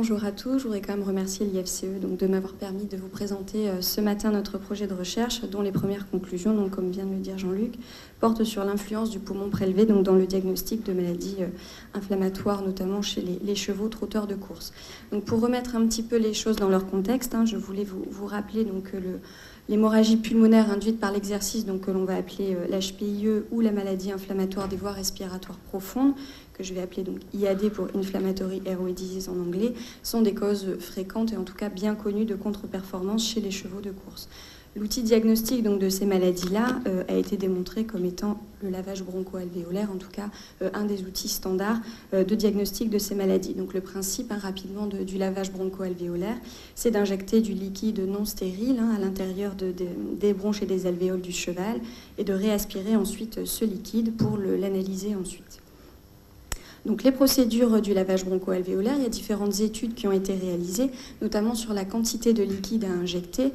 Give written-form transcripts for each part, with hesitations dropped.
bonjour à tous. Je voudrais quand même remercier l'IFCE de m'avoir permis de vous présenter ce matin notre projet de recherche dont les premières conclusions, donc, comme vient de le dire Jean-Luc, portent sur l'influence du poumon prélevé donc, dans le diagnostic de maladies inflammatoires, notamment chez les chevaux trotteurs de course. Donc, pour remettre un petit peu les choses dans leur contexte, je voulais vous rappeler donc, que l'hémorragie pulmonaire induite par l'exercice, donc que l'on va appeler l'HPIE ou la maladie inflammatoire des voies respiratoires profondes, que je vais appeler donc IAD pour Inflammatory Airway Disease en anglais, sont des causes fréquentes et en tout cas bien connues de contre-performance chez les chevaux de course. L'outil diagnostique donc, de ces maladies-là a été démontré comme étant le lavage broncho-alvéolaire, en tout cas un des outils standards de diagnostic de ces maladies. Donc le principe rapidement du lavage broncho-alvéolaire, c'est d'injecter du liquide non stérile à l'intérieur des bronches et des alvéoles du cheval et de réaspirer ensuite ce liquide pour l'analyser ensuite. Donc les procédures du lavage broncho-alvéolaire, il y a différentes études qui ont été réalisées, notamment sur la quantité de liquide à injecter.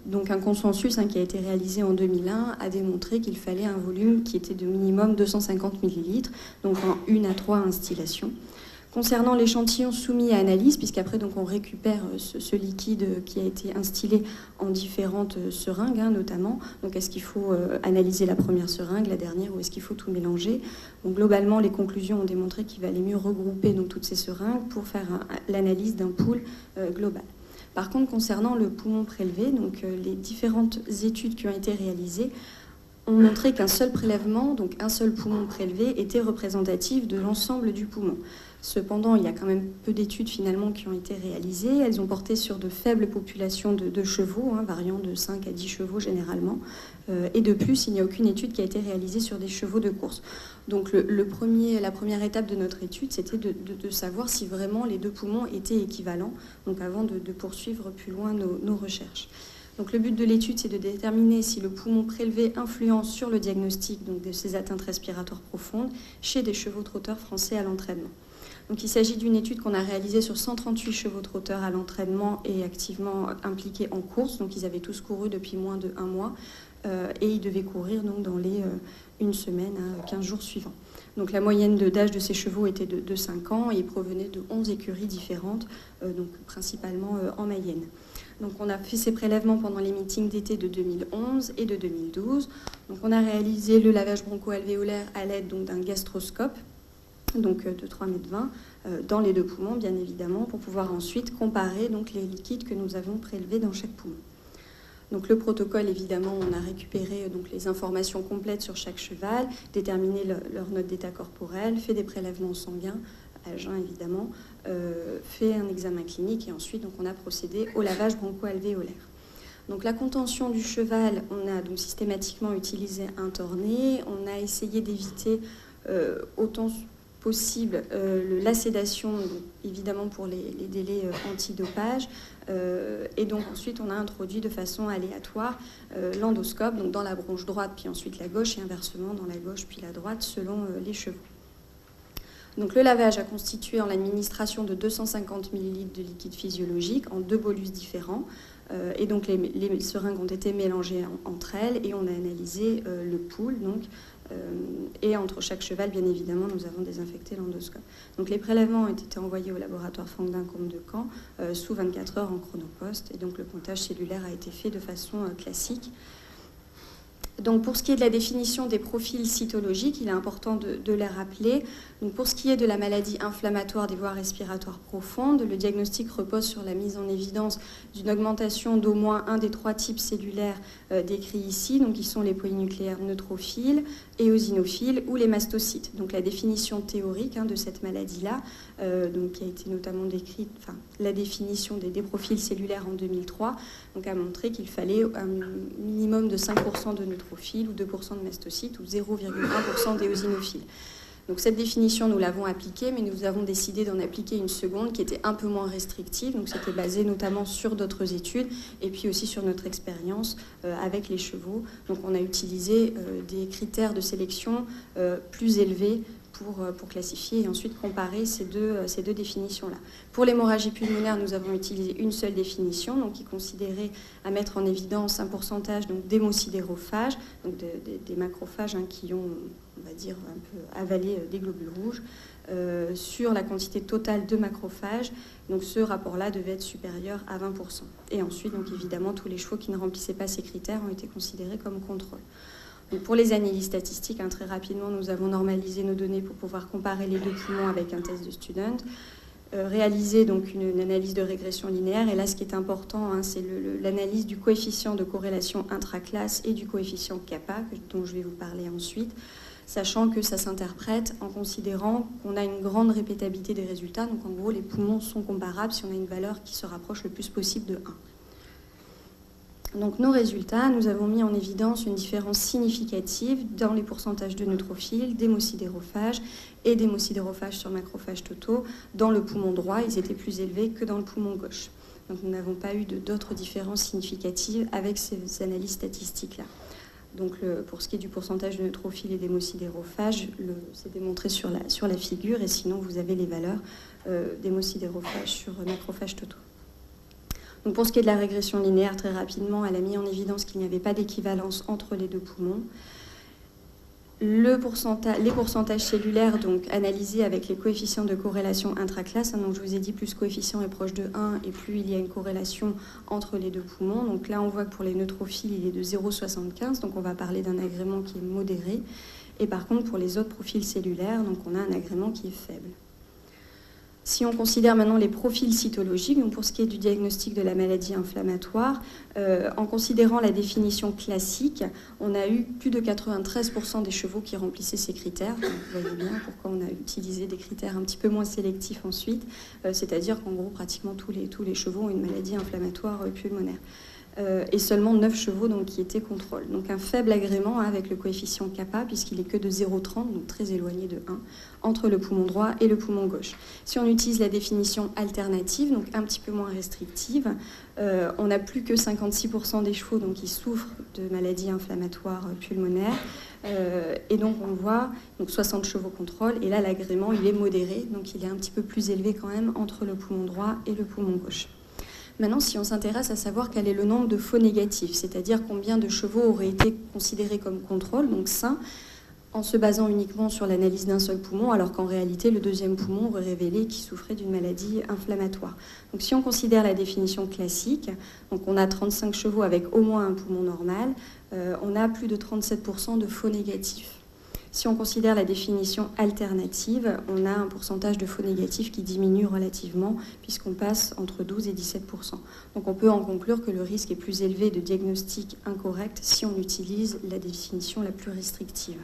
Donc un consensus qui a été réalisé en 2001 a démontré qu'il fallait un volume qui était de minimum 250 ml, donc en 1 à 3 instillations. Concernant l'échantillon soumis à analyse, puisqu'après donc, on récupère ce liquide qui a été instillé en différentes seringues notamment, donc est-ce qu'il faut analyser la première seringue, la dernière, ou est-ce qu'il faut tout mélanger? Donc globalement, les conclusions ont démontré qu'il valait mieux regrouper donc, toutes ces seringues pour faire l'analyse d'un pool global. Par contre, concernant le poumon prélevé, donc les différentes études qui ont été réalisées ont montré qu'un seul prélèvement, donc un seul poumon prélevé, était représentatif de l'ensemble du poumon. Cependant, il y a quand même peu d'études finalement qui ont été réalisées. Elles ont porté sur de faibles populations de chevaux, variant de 5 à 10 chevaux généralement. Et de plus, il n'y a aucune étude qui a été réalisée sur des chevaux de course. Donc la première étape de notre étude, c'était de savoir si vraiment les deux poumons étaient équivalents, donc avant de poursuivre plus loin nos recherches. Donc le but de l'étude, c'est de déterminer si le poumon prélevé influence sur le diagnostic donc, de ces atteintes respiratoires profondes chez des chevaux trotteurs français à l'entraînement. Donc il s'agit d'une étude qu'on a réalisée sur 138 chevaux trotteurs à l'entraînement et activement impliqués en course. Donc ils avaient tous couru depuis moins de 1 mois et ils devaient courir donc, dans les 1 semaine à 15 jours suivants. Donc la moyenne d'âge de ces chevaux était de 5 ans et ils provenaient de 11 écuries différentes, donc principalement en Mayenne. Donc on a fait ces prélèvements pendant les meetings d'été de 2011 et de 2012. Donc on a réalisé le lavage broncho-alvéolaire à l'aide d'un gastroscope, donc de 3,20 m dans les deux poumons, bien évidemment, pour pouvoir ensuite comparer donc, les liquides que nous avons prélevés dans chaque poumon. Donc le protocole, évidemment, on a récupéré donc, les informations complètes sur chaque cheval, déterminé leur note d'état corporel, fait des prélèvements sanguins, à jeun évidemment, fait un examen clinique et ensuite donc, on a procédé au lavage broncho-alvéolaire. Donc la contention du cheval, on a donc systématiquement utilisé un torné, on a essayé d'éviter autant possible la sédation, évidemment pour les délais antidopage, et donc ensuite on a introduit de façon aléatoire l'endoscope donc dans la bronche droite puis ensuite la gauche et inversement dans la gauche puis la droite selon les chevaux. Donc le lavage a constitué en l'administration de 250 ml de liquide physiologique en 2 bolus différents. Et donc les seringues ont été mélangées entre elles et on a analysé le pool. Donc, et entre chaque cheval, bien évidemment, nous avons désinfecté l'endoscope. Donc les prélèvements ont été envoyés au laboratoire Franck Dincombe de Caen sous 24 heures en chronopost. Et donc le comptage cellulaire a été fait de façon classique. Donc pour ce qui est de la définition des profils cytologiques, il est important de les rappeler. Donc pour ce qui est de la maladie inflammatoire des voies respiratoires profondes, le diagnostic repose sur la mise en évidence d'une augmentation d'au moins un des 3 types cellulaires décrits ici, donc qui sont les polynucléaires neutrophiles, éosinophiles ou les mastocytes. Donc la définition théorique de cette maladie-là, donc qui a été notamment décrite, la définition des profils cellulaires en 2003, donc a montré qu'il fallait un minimum de 5% de neutrophiles ou 2% de mastocytes ou 0,1% d'éosinophiles. Donc cette définition, nous l'avons appliquée, mais nous avons décidé d'en appliquer une seconde qui était un peu moins restrictive. Donc c'était basé notamment sur d'autres études et puis aussi sur notre expérience avec les chevaux. Donc on a utilisé des critères de sélection plus élevés pour classifier et ensuite comparer ces deux définitions-là. Pour l'hémorragie pulmonaire, nous avons utilisé une seule définition, donc qui considérait à mettre en évidence un pourcentage d'hémosidérophages, donc des macrophages qui ont, on va dire, un peu avalé des globules rouges, sur la quantité totale de macrophages. Donc ce rapport-là devait être supérieur à 20%. Et ensuite, donc évidemment, tous les chevaux qui ne remplissaient pas ces critères ont été considérés comme contrôle. Donc pour les analyses statistiques, très rapidement, nous avons normalisé nos données pour pouvoir comparer les deux poumons avec un test de Student. Réaliser donc une analyse de régression linéaire. Et là, ce qui est important, c'est l'analyse du coefficient de corrélation intraclasse et du coefficient kappa, dont je vais vous parler ensuite, sachant que ça s'interprète en considérant qu'on a une grande répétabilité des résultats. Donc en gros, les poumons sont comparables si on a une valeur qui se rapproche le plus possible de 1. Donc nos résultats, nous avons mis en évidence une différence significative dans les pourcentages de neutrophiles, d'hémosidérophages et d'hémosidérophages sur macrophages totaux. Dans le poumon droit, ils étaient plus élevés que dans le poumon gauche. Donc nous n'avons pas eu d'autres différences significatives avec ces analyses statistiques-là. Donc pour ce qui est du pourcentage de neutrophiles et d'hémosidérophages, c'est démontré sur la figure, et sinon vous avez les valeurs d'hémosidérophages sur macrophages totaux. Donc pour ce qui est de la régression linéaire, très rapidement, elle a mis en évidence qu'il n'y avait pas d'équivalence entre les deux poumons. Les pourcentages cellulaires, donc analysés avec les coefficients de corrélation intraclasse, donc je vous ai dit, plus coefficient est proche de 1 et plus il y a une corrélation entre les deux poumons. Donc là, on voit que pour les neutrophiles, il est de 0,75, donc on va parler d'un agrément qui est modéré. Et par contre, pour les autres profils cellulaires, donc on a un agrément qui est faible. Si on considère maintenant les profils cytologiques, donc pour ce qui est du diagnostic de la maladie inflammatoire, en considérant la définition classique, on a eu plus de 93% des chevaux qui remplissaient ces critères. Donc vous voyez bien pourquoi on a utilisé des critères un petit peu moins sélectifs ensuite, c'est-à-dire qu'en gros, pratiquement tous les chevaux ont une maladie inflammatoire pulmonaire. Et seulement 9 chevaux donc, qui étaient contrôle. Donc un faible agrément avec le coefficient kappa, puisqu'il est que de 0,30, donc très éloigné de 1, entre le poumon droit et le poumon gauche. Si on utilise la définition alternative, donc un petit peu moins restrictive, on n'a plus que 56% des chevaux donc, qui souffrent de maladies inflammatoires pulmonaires. Et donc on voit donc 60 chevaux contrôle, et là l'agrément il est modéré, donc il est un petit peu plus élevé quand même entre le poumon droit et le poumon gauche. Maintenant, si on s'intéresse à savoir quel est le nombre de faux négatifs, c'est-à-dire combien de chevaux auraient été considérés comme contrôle, donc sains, en se basant uniquement sur l'analyse d'un seul poumon, alors qu'en réalité, le deuxième poumon aurait révélé qu'il souffrait d'une maladie inflammatoire. Donc si on considère la définition classique, donc on a 35 chevaux avec au moins un poumon normal, on a plus de 37% de faux négatifs. Si on considère la définition alternative, on a un pourcentage de faux négatifs qui diminue relativement, puisqu'on passe entre 12 et 17%. Donc on peut en conclure que le risque est plus élevé de diagnostic incorrect si on utilise la définition la plus restrictive.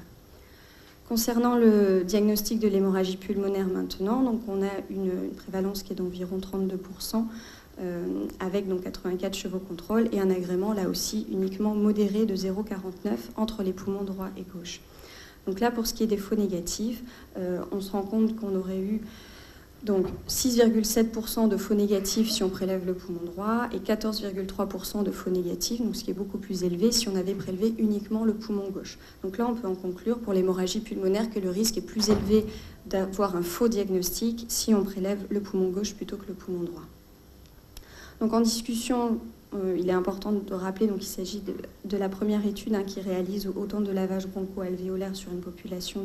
Concernant le diagnostic de l'hémorragie pulmonaire maintenant, donc on a une prévalence qui est d'environ 32%, avec donc 84 chevaux contrôle, et un agrément là aussi uniquement modéré de 0,49 entre les poumons droit et gauche. Donc là, pour ce qui est des faux négatifs, on se rend compte qu'on aurait eu donc 6,7% de faux négatifs si on prélève le poumon droit et 14,3% de faux négatifs, donc ce qui est beaucoup plus élevé si on avait prélevé uniquement le poumon gauche. Donc là, on peut en conclure pour l'hémorragie pulmonaire que le risque est plus élevé d'avoir un faux diagnostic si on prélève le poumon gauche plutôt que le poumon droit. Donc en discussion, il est important de rappeler qu'il s'agit de la première étude qui réalise autant de lavage broncho-alvéolaire sur une population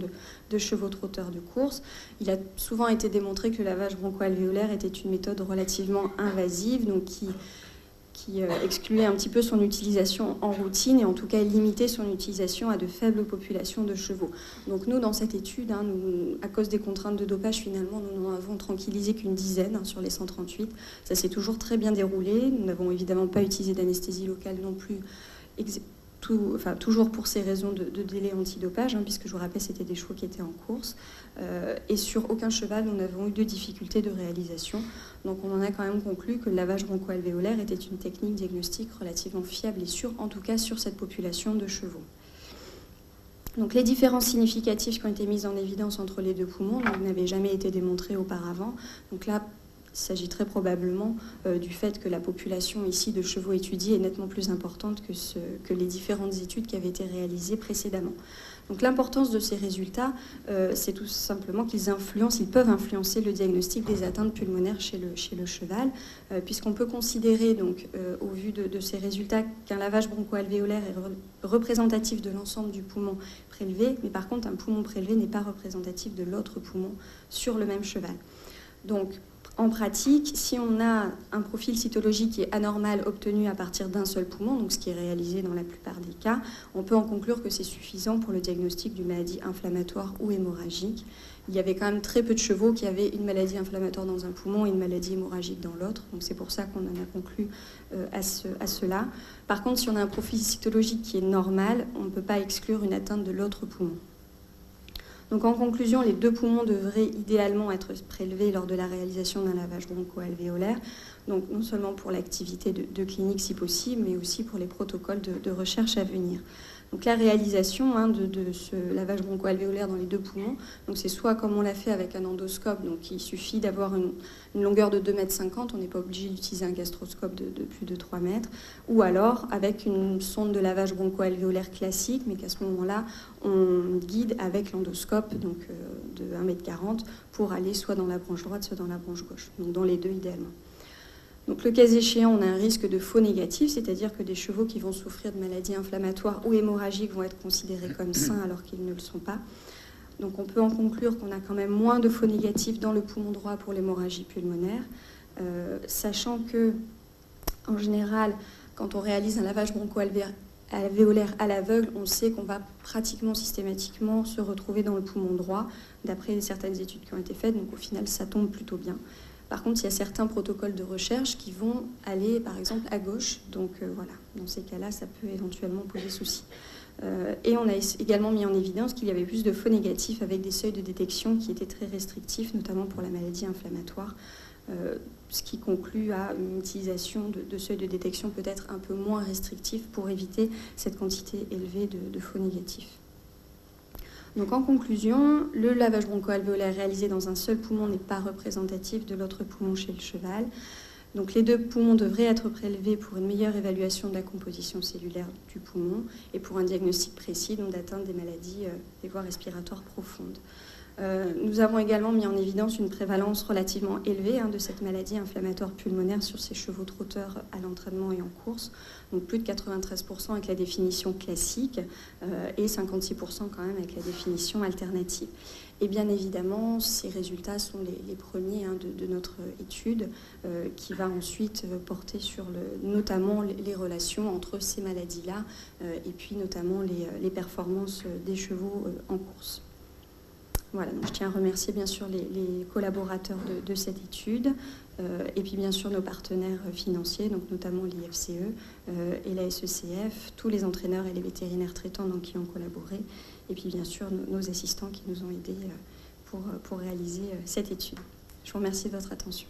de chevaux trotteurs de course. Il a souvent été démontré que le lavage broncho-alvéolaire était une méthode relativement invasive, donc qui excluait un petit peu son utilisation en routine et en tout cas limitait son utilisation à de faibles populations de chevaux. Donc nous, dans cette étude, à cause des contraintes de dopage, finalement, nous n'en avons tranquillisé qu'une dizaine sur les 138. Ça s'est toujours très bien déroulé. Nous n'avons évidemment pas utilisé d'anesthésie locale non plus, toujours pour ces raisons de délai antidopage, puisque je vous rappelle, c'était des chevaux qui étaient en course. Et sur aucun cheval, nous n'avons eu de difficultés de réalisation. Donc on en a quand même conclu que le lavage broncho-alvéolaire était une technique diagnostique relativement fiable et sûre, en tout cas sur cette population de chevaux. Donc les différences significatives qui ont été mises en évidence entre les deux poumons n'avaient jamais été démontrées auparavant. Donc là, il s'agit très probablement du fait que la population ici de chevaux étudiés est nettement plus importante que les différentes études qui avaient été réalisées précédemment. Donc l'importance de ces résultats, c'est tout simplement ils peuvent influencer le diagnostic des atteintes pulmonaires chez le cheval, puisqu'on peut considérer, donc, au vu de ces résultats, qu'un lavage broncho-alvéolaire est représentatif de l'ensemble du poumon prélevé, mais par contre un poumon prélevé n'est pas représentatif de l'autre poumon sur le même cheval. Donc, en pratique, si on a un profil cytologique qui est anormal obtenu à partir d'un seul poumon, donc ce qui est réalisé dans la plupart des cas, on peut en conclure que c'est suffisant pour le diagnostic d'une maladie inflammatoire ou hémorragique. Il y avait quand même très peu de chevaux qui avaient une maladie inflammatoire dans un poumon et une maladie hémorragique dans l'autre, donc c'est pour ça qu'on en a conclu à cela. Par contre, si on a un profil cytologique qui est normal, on ne peut pas exclure une atteinte de l'autre poumon. Donc en conclusion, les 2 poumons devraient idéalement être prélevés lors de la réalisation d'un lavage broncho-alvéolaire, donc non seulement pour l'activité de clinique si possible, mais aussi pour les protocoles de recherche à venir. Donc la réalisation de ce lavage broncho-alvéolaire dans les 2 poumons, donc c'est soit comme on l'a fait avec un endoscope, donc il suffit d'avoir une longueur de 2,50 m, on n'est pas obligé d'utiliser un gastroscope de plus de 3 mètres, ou alors avec une sonde de lavage broncho-alvéolaire classique, mais qu'à ce moment-là, on guide avec l'endoscope donc de 1,40 m pour aller soit dans la branche droite, soit dans la branche gauche, donc dans les 2 idéalement. Donc le cas échéant, on a un risque de faux négatif, c'est-à-dire que des chevaux qui vont souffrir de maladies inflammatoires ou hémorragiques vont être considérés comme sains alors qu'ils ne le sont pas. Donc on peut en conclure qu'on a quand même moins de faux négatifs dans le poumon droit pour l'hémorragie pulmonaire, sachant que, en général, quand on réalise un lavage broncho-alvéolaire à l'aveugle, on sait qu'on va pratiquement systématiquement se retrouver dans le poumon droit, d'après certaines études qui ont été faites, donc au final ça tombe plutôt bien. Par contre, il y a certains protocoles de recherche qui vont aller, par exemple, à gauche. Donc voilà, dans ces cas-là, ça peut éventuellement poser souci. Et on a également mis en évidence qu'il y avait plus de faux négatifs avec des seuils de détection qui étaient très restrictifs, notamment pour la maladie inflammatoire, ce qui conclut à une utilisation de seuils de détection peut-être un peu moins restrictifs pour éviter cette quantité élevée de faux négatifs. Donc en conclusion, le lavage broncho-alvéolaire réalisé dans un seul poumon n'est pas représentatif de l'autre poumon chez le cheval. Donc les 2 poumons devraient être prélevés pour une meilleure évaluation de la composition cellulaire du poumon et pour un diagnostic précis d'atteinte des maladies des voies respiratoires profondes. Nous avons également mis en évidence une prévalence relativement élevée de cette maladie inflammatoire pulmonaire sur ces chevaux trotteurs à l'entraînement et en course, donc plus de 93% avec la définition classique et 56% quand même avec la définition alternative. Et bien évidemment, ces résultats sont les premiers de notre étude qui va ensuite porter sur notamment les relations entre ces maladies-là et puis notamment les performances des chevaux en course. Voilà, donc je tiens à remercier bien sûr les collaborateurs de cette étude et puis bien sûr nos partenaires financiers, donc notamment l'IFCE et la SECF, tous les entraîneurs et les vétérinaires traitants qui ont collaboré, et puis bien sûr nos assistants qui nous ont aidés pour réaliser cette étude. Je vous remercie de votre attention.